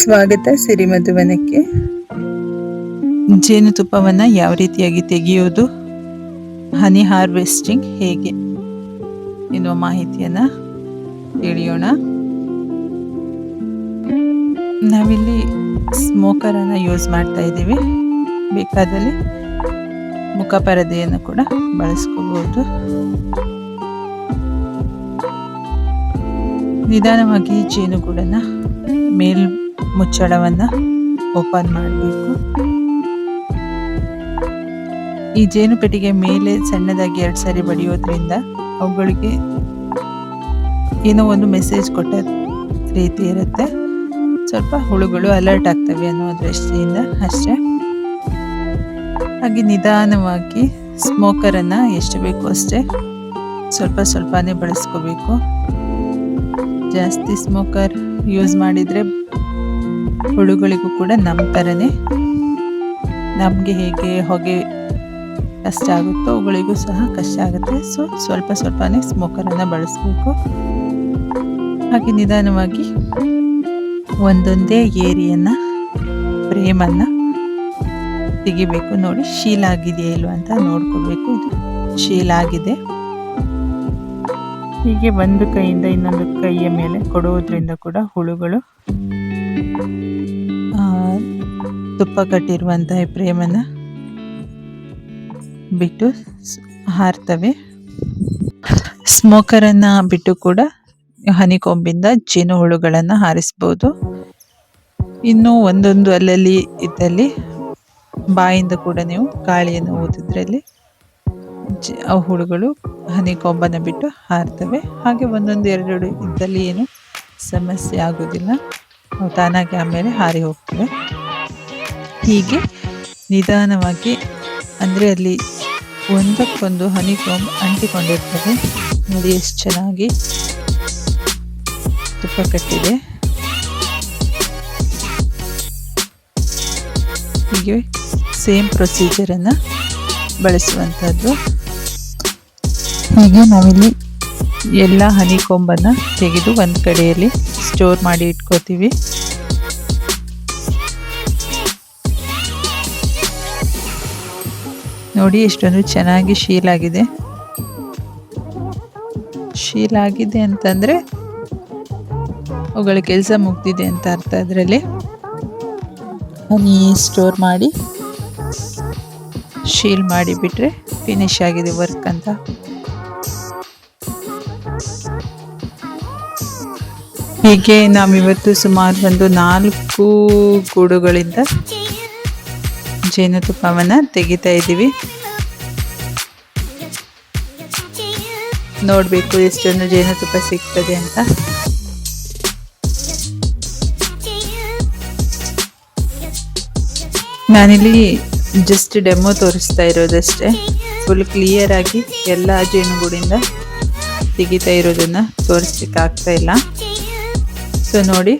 ಸ್ವಾಗತ ಸಿರಿಮಧುವನಕ್ಕೆ. ಜೇನುತುಪ್ಪವನ್ನು ಯಾವ ರೀತಿಯಾಗಿ ತೆಗೆಯೋದು, ಹನಿ ಹಾರ್ವೆಸ್ಟಿಂಗ್ ಹೇಗೆ ಎನ್ನುವ ಮಾಹಿತಿಯನ್ನು ತಿಳಿಯೋಣ. ನಾವಿಲ್ಲಿ ಸ್ಮೋಕರನ್ನು ಯೂಸ್ ಮಾಡ್ತಾ ಇದ್ದೀವಿ. ಬೇಕಾದಲ್ಲಿ ಮುಖಪರದೆಯನ್ನು ಕೂಡ ಬಳಸ್ಕೋಬಹುದು. ನಿಧಾನವಾಗಿ ಜೇನುಗೂಡನ್ನು ಮೇಲ್ ಮುಚ್ಚಳವನ್ನು ಓಪನ್ ಮಾಡಬೇಕು. ಈ ಜೇನು ಪೆಟ್ಟಿಗೆ ಮೇಲೆ ಸಣ್ಣದಾಗಿ 2 ಸಾರಿ ಬಡಿಯೋದ್ರಿಂದ ಅವುಗಳಿಗೆ ಏನೋ ಒಂದು ಮೆಸೇಜ್ ಕೊಟ್ಟ ರೀತಿ ಇರುತ್ತೆ. ಸ್ವಲ್ಪ ಹುಳುಗಳು ಅಲರ್ಟ್ ಆಗ್ತವೆ ಅನ್ನೋ ದೃಷ್ಟಿಯಿಂದ ಅಷ್ಟೇ. ಹಾಗೆ ನಿಧಾನವಾಗಿ ಸ್ಮೋಕರನ್ನು ಎಷ್ಟು ಬೇಕೋ ಅಷ್ಟೇ ಸ್ವಲ್ಪನೇ ಬಳಸ್ಕೋಬೇಕು. ಜಾಸ್ತಿ ಸ್ಮೋಕರ್ ಯೂಸ್ ಮಾಡಿದರೆ ಹುಳುಗಳಿಗೂ ಕೂಡ ನಮ್ಮ ಥರನೇ ನಮಗೆ ಹೇಗೆ ಹೊಗೆ ಕಷ್ಟ ಆಗುತ್ತೋ ಅವುಗಳಿಗೂ ಸಹ ಕಷ್ಟ ಆಗುತ್ತೆ. ಸೊ ಸ್ವಲ್ಪನೇ ಸ್ಮೋಕರನ್ನು ಬಳಸಬೇಕು. ಹಾಗೆ ನಿಧಾನವಾಗಿ ಒಂದೊಂದೇ ಏರಿಯನ್ನು ಫ್ರೇಮನ್ನು ತೆಗಿಬೇಕು. ನೋಡಿ, ಶೀಲ್ ಆಗಿದೆಯಾ ಇಲ್ವ ಅಂತ ನೋಡ್ಕೋಬೇಕು. ಇದು ಶೀಲ್ ಆಗಿದೆ. ಹೀಗೆ ಒಂದು ಕೈಯಿಂದ ಇನ್ನೊಂದು ಕೈಯ ಮೇಲೆ ಕೊಡುವುದರಿಂದ ಕೂಡ ಹುಳುಗಳು ತುಪ್ಪ ಕಟ್ಟಿರುವಂತಹ ಫ್ರೇಮನ್ನು ಬಿಟ್ಟು ಹಾರ್ತವೆ. ಸ್ಮೋಕರನ್ನು ಬಿಟ್ಟು ಕೂಡ ಹನಿಕೊಂಬಿಂದ ಜೇನು ಹುಳುಗಳನ್ನು ಹಾರಿಸ್ಬೋದು. ಇನ್ನು ಒಂದೊಂದು ಅಲ್ಲಲ್ಲಿ ಇದ್ದಲ್ಲಿ ಬಾಯಿಂದ ಕೂಡ ನೀವು ಗಾಳಿಯನ್ನು ಊದಿದ್ರಲ್ಲಿ ಆ ಹುಳುಗಳು ಹನಿಕೊಂಬನ್ನು ಬಿಟ್ಟು ಹಾರ್ತವೆ. ಹಾಗೆ ಒಂದೊಂದು 2 ಇದ್ದಲ್ಲಿ ಏನು ಸಮಸ್ಯೆ ಆಗೋದಿಲ್ಲ, ಅವು ತಾನಾಗಿ ಆಮೇಲೆ ಹಾರಿ ಹೋಗ್ತವೆ. ಹೀಗೆ ನಿಧಾನವಾಗಿ, ಅಂದರೆ ಅಲ್ಲಿ ಒಂದಕ್ಕೊಂದು ಹನಿಕೊಂಬ್ ಅಂಟಿಕೊಂಡಿರ್ತವೆ. ನೋಡಿ ಎಷ್ಟು ಚೆನ್ನಾಗಿ ತುಪ್ಪ ಕಟ್ಟಿದೆ. ಹೀಗೆ ಸೇಮ್ ಪ್ರೊಸೀಜರನ್ನು ಬಳಸುವಂಥದ್ದು. ಹೀಗೆ ನಾವಿಲ್ಲಿ ಎಲ್ಲ ಹನಿಕೊಂಬನ್ನು ತೆಗೆದು ಒಂದು ಕಡೆಯಲ್ಲಿ ಸ್ಟೋರ್ ಮಾಡಿ ಇಟ್ಕೋತೀವಿ. ನೋಡಿ ಎಷ್ಟೊಂದು ಚೆನ್ನಾಗಿ ಶೀಲ್ ಆಗಿದೆ. ಶೀಲ್ ಆಗಿದೆ ಅಂತಂದರೆ ಅವುಗಳ ಕೆಲಸ ಮುಗ್ದಿದೆ ಅಂತ ಅರ್ಥ. ಅದರಲ್ಲಿ ಹನಿ ಸ್ಟೋರ್ ಮಾಡಿ ಶೀಲ್ ಮಾಡಿಬಿಟ್ರೆ ಫಿನಿಶ್ ಆಗಿದೆ ವರ್ಕ್ ಅಂತ. ಹೀಗೆ ನಾವಿವತ್ತು ಸುಮಾರು ಒಂದು 4 ಗೂಡುಗಳಿಂದ ಜೇನುತುಪ್ಪವನ್ನು ತೆಗಿತಾ ಇದ್ದೀವಿ. ನೋಡಬೇಕು ಎಷ್ಟೊಂದು ಜೇನುತುಪ್ಪ ಸಿಗ್ತದೆ ಅಂತ. ನಾನಿಲ್ಲಿ ಜಸ್ಟ್ ಡೆಮೋ ತೋರಿಸ್ತಾ ಇರೋದಷ್ಟೇ. ಫುಲ್ ಕ್ಲಿಯರ್ ಆಗಿ ಎಲ್ಲ ಜೇನುಗೂಡಿಂದ ತೆಗಿತಾ ಇರೋದನ್ನು ತೋರಿಸ್ಲಿಕ್ಕೆ ಆಗ್ತಾ ಇಲ್ಲ. ಸೊ ನೋಡಿ,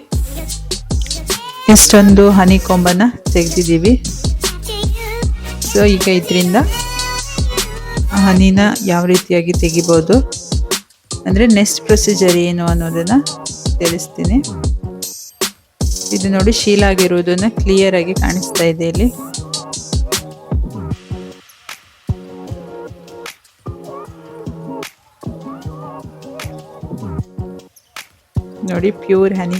ಎಷ್ಟೊಂದು ಹನಿಕೊಂಬನ್ನು ತೆಗೆದಿದ್ದೀವಿ. ಸೊ ಈಗ ಇದರಿಂದ ಹನಿನ ಯಾವ ರೀತಿಯಾಗಿ ತೆಗಿಬೋದು, ಅಂದರೆ ನೆಕ್ಸ್ಟ್ ಪ್ರೊಸೀಜರ್ ಏನು ಅನ್ನೋದನ್ನು ತಿಳಿಸ್ತೀನಿ. ಇದು ನೋಡಿ, ಶೀಲ್ ಆಗಿರುವುದನ್ನು ಕ್ಲಿಯರ್ ಆಗಿ ಕಾಣಿಸ್ತಾ ಇದೆ ಇಲ್ಲಿ. ನೋಡಿ ಪ್ಯೂರ್ ಹನಿ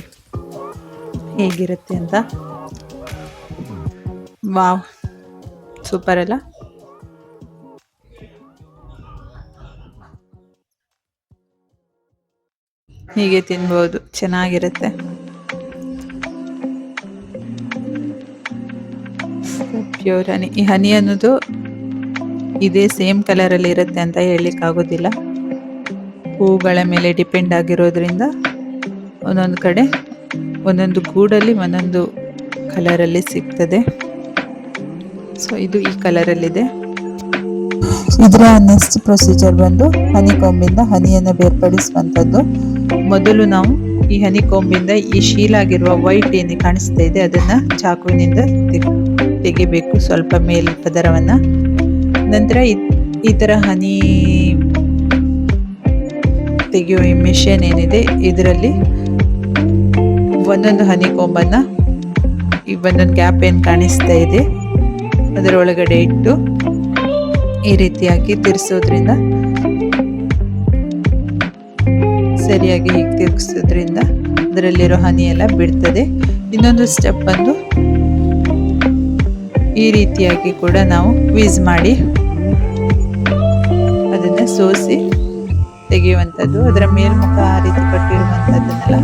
ಹೇಗಿರುತ್ತೆ ಅಂತ. ವಾವ್, ಸೂಪರ್ ಅಲ್ಲ? ಹೀಗೆ ತಿನ್ಬೋದು, ಚೆನ್ನಾಗಿರುತ್ತೆ. ಪ್ಯೂರ್ ಹನಿ. ಈ ಹನಿ ಅನ್ನೋದು ಇದೇ ಸೇಮ್ ಕಲರಲ್ಲಿ ಇರುತ್ತೆ ಅಂತ ಹೇಳಲಿಕ್ಕಾಗೋದಿಲ್ಲ. ಹೂಗಳ ಮೇಲೆ ಡಿಪೆಂಡ್ ಆಗಿರೋದ್ರಿಂದ ಒಂದೊಂದು ಕಡೆ ಒಂದೊಂದು ಗೂಡಲ್ಲಿ ಒಂದೊಂದು ಕಲರಲ್ಲಿ ಸಿಗ್ತದೆ. ಸೊ ಇದು ಈ ಕಲರಲ್ಲಿದೆ. ಇದರ ನೆಕ್ಸ್ಟ್ ಪ್ರೊಸೀಜರ್ ಬಂದು ಹನಿಕೊಂಬಿಂದ ಹನಿಯನ್ನು ಬೇರ್ಪಡಿಸುವಂಥದ್ದು. ಮೊದಲು ನಾವು ಈ ಹನಿಕೊಂಬಿಂದ ಈ ಶೀಲಾಗಿರುವ ವೈಟ್ ಏನು ಕಾಣಿಸ್ತಾ ಇದೆ ಅದನ್ನು ಚಾಕುವಿನಿಂದ ತೆಗಿಬೇಕು, ಸ್ವಲ್ಪ ಮೇಲ್ ಪದರವನ್ನು. ನಂತರ ಈ ಥರ ಹನಿ ತೆಗೆಯುವ ಈ ಮಿಷನ್ ಏನಿದೆ ಇದರಲ್ಲಿ ಒಂದೊಂದು ಹನಿಕೊಂಬನ್ನು ಈಗ ಒಂದೊಂದು ಗ್ಯಾಪ್ ಏನು ಕಾಣಿಸ್ತಾ ಇದೆ ಅದರ ಒಳಗಡೆ ಇಟ್ಟು ಈ ರೀತಿಯಾಗಿ ತಿರ್ಸೋದ್ರಿಂದ ಸರಿಯಾಗಿ ಹೀಗೆ ತಿರುಗಿಸೋದ್ರಿಂದ ಅದರಲ್ಲಿರೋ ಹನಿ ಎಲ್ಲ ಬಿಡ್ತದೆ. ಇನ್ನೊಂದು ಸ್ಟೆಪ್ ಬಂದು ಈ ರೀತಿಯಾಗಿ ಕೂಡ ನಾವು ಕ್ವೀಸ್ ಮಾಡಿ ಅದನ್ನ ಸೋಸಿ ತೆಗೆಯುವಂಥದ್ದು. ಅದರ ಮೇಲ್ಮುಖ ಆ ರೀತಿ ಕಟ್ಟಿರುವಂಥದ್ದನ್ನೆಲ್ಲ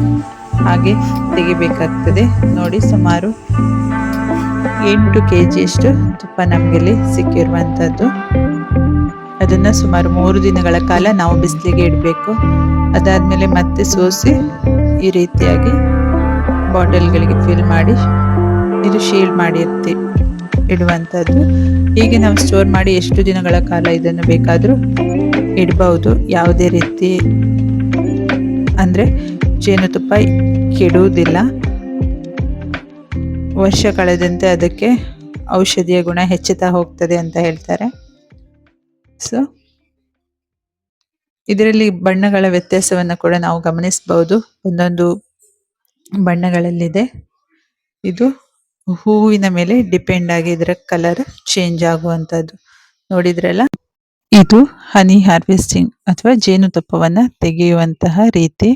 ಹಾಗೆ ತೆಗಿಬೇಕಾಗ್ತದೆ. ನೋಡಿ, ಸುಮಾರು 8 kg ಅಷ್ಟು ತುಪ್ಪ ನಮಗಿಲ್ಲಿ ಸಿಕ್ಕಿರುವಂಥದ್ದು. ಅದನ್ನು ಸುಮಾರು 3 ದಿನಗಳ ಕಾಲ ನಾವು ಬಿಸಿಲಿಗೆ ಇಡಬೇಕು. ಅದಾದಮೇಲೆ ಮತ್ತೆ ಸೋಸಿ ಈ ರೀತಿಯಾಗಿ ಬಾಟಲ್ಗಳಿಗೆ ಫಿಲ್ ಮಾಡಿ ಇದು ಶೀಲ್ಡ್ ಮಾಡಿ ಇಡುವಂಥದ್ದು. ಹೀಗೆ ನಾವು ಸ್ಟೋರ್ ಮಾಡಿ ಎಷ್ಟು ದಿನಗಳ ಕಾಲ ಇದನ್ನು ಬೇಕಾದರೂ ಇಡಬಹುದು. ಯಾವುದೇ ರೀತಿ ಅಂದರೆ ಜೇನುತುಪ್ಪ ಕೆಡುವುದಿಲ್ಲ. ವರ್ಷ ಕಳೆದಂತೆ ಅದಕ್ಕೆ ಔಷಧಿಯ ಗುಣ ಹೆಚ್ಚುತ್ತಾ ಹೋಗ್ತದೆ ಅಂತ ಹೇಳ್ತಾರೆ. ಸೊ ಇದರಲ್ಲಿ ಬಣ್ಣಗಳ ವ್ಯತ್ಯಾಸವನ್ನು ಕೂಡ ನಾವು ಗಮನಿಸಬಹುದು. ಒಂದೊಂದು ಬಣ್ಣಗಳಲ್ಲಿದೆ. ಇದು ಹೂವಿನ ಮೇಲೆ ಡಿಪೆಂಡ್ ಆಗಿ ಇದರ ಕಲರ್ ಚೇಂಜ್ ಆಗುವಂಥದ್ದು. ನೋಡಿದ್ರಲ್ಲ, ಇದು ಹನಿ ಹಾರ್ವೆಸ್ಟಿಂಗ್ ಅಥವಾ ಜೇನುತುಪ್ಪವನ್ನು ತೆಗೆಯುವಂತಹ ರೀತಿ.